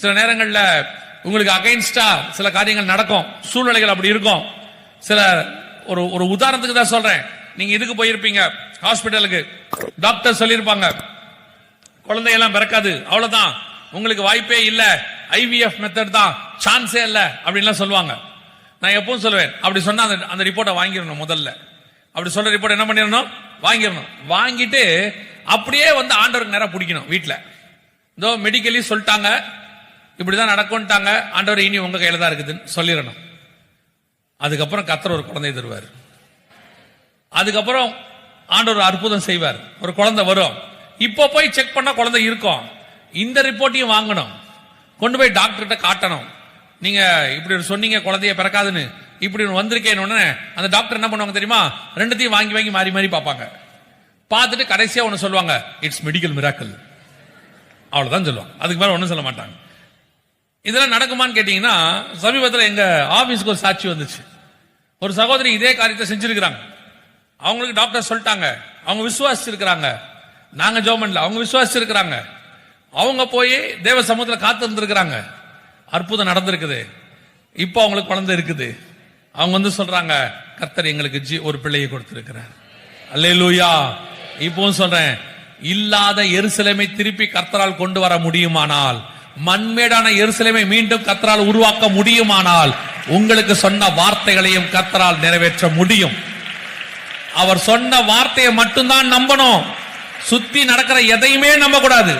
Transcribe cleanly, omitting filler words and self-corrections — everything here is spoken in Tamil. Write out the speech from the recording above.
சில நேரங்கள்ல உங்களுக்கு அகைன்ஸ்டா சில காரியங்கள் நடக்கும், சூழ்நிலைகள் அப்படி இருக்கும். சில ஒரு உதாரணத்துக்கு தான் சொல்றேன். நீங்க இதுக்கு போயிருப்பீங்க ஹாஸ்பிட்டலுக்கு, டாக்டர் சொல்லியிருப்பாங்க குழந்தையெல்லாம் பிறக்காது, அவ்வளவுதான், உங்களுக்கு வாய்ப்பே இல்ல, ஐவிஎஃப் மெத்தட் தான், சான்ஸே இல்ல அப்படின்லாம் சொல்லுவாங்க. நான் எப்பவும் சொல்லுவேன், அப்படி சொன்னா அந்த ரிப்போர்ட்டை வாங்கிடணும். முதல்ல அப்படி சொல்ற ரிப்போர்ட் என்ன பண்ணிடணும், வாங்கிடணும். வாங்கிட்டு அப்படியே வந்து ஆண்டவருக்கு நேரம் பிடிக்கணும். வீட்டில் இதோ மெடிக்கலி சொல்லிட்டாங்க, இப்படிதான் நடக்கும்ட்டாங்க, ஆண்டவர் இனி உங்க கையில தான் இருக்குதுன்னு சொல்லிடணும். அதுக்கப்புறம் கர்த்தர் ஒரு குழந்தை தருவார். அதுக்கப்புறம் ஆண்டவர் அற்புதம் செய்வார், ஒரு குழந்தை வரும். இப்போ போய் செக் பண்ணா குழந்தை இருக்கும். இந்த ரிப்போர்ட்டையும் வாங்கணும், கொண்டு போய் டாக்டர்கிட்ட காட்டணும். நீங்க இப்படி சொன்னீங்க குழந்தைய பிறக்காதுன்னு, இப்படி வந்திருக்கேன்னு அந்த டாக்டர் என்ன பண்ணுவாங்க தெரியுமா, ரெண்டுத்தையும் வாங்கி வாங்கி மாறி மாறி பார்ப்பாங்க. பார்த்துட்டு கடைசியா ஒன்னு சொல்லுவாங்க, இட்ஸ் மெடிக்கல் மிராக்கிள், அவ்வளவுதான் சொல்லுவாங்க. அதுக்கு மேல ஒன்னும் சொல்ல மாட்டாங்க. இதெல்லாம் நடக்குமான்னு கேட்டீங்கன்னா, சமீபத்தில் எங்க ஆபீஸ்க்கு ஒரு சாட்சி வந்துச்சு. ஒரு சகோதரி இதே காரியத்தை செஞ்சிருக்கிறாங்க. அவங்களுக்கு டாக்டர் சொல்லிட்டாங்க, அவங்க விசுவாசிச்சிருக்கிறாங்க, நாங்க ஜெபம்ல அவங்க விசுவாசிச்சிருக்கிறாங்க. அவங்க போய் தேவ சமூகத்தில் காத்து இருந்திருக்கிறாங்க, அற்புதம் நடந்திருக்குது. இப்போ அவங்களுக்கு குழந்தை இருக்குது. அவங்க வந்து சொல்றாங்க, கர்த்தர் எங்களுக்கு ஒரு பிள்ளையை கொடுத்திருக்கிறார். அல்லேலூயா. இப்பவும் சொல்றேன், இல்லாத எருசலேமை திருப்பி கர்த்தரால் கொண்டு வர முடியுமானால், மண்மேடான எருசலேமை மீண்டும் கர்த்தரால் உருவாக்க முடியுமானால், உங்களுக்கு சொன்ன வார்த்தைகளையும் கர்த்தரால் நிறைவேற்ற முடியும். அவர் சொன்ன வார்த்தையை மட்டும்தான் நம்பணும். சுத்தி நடக்கிற எதையுமே நம்ப கூடாது.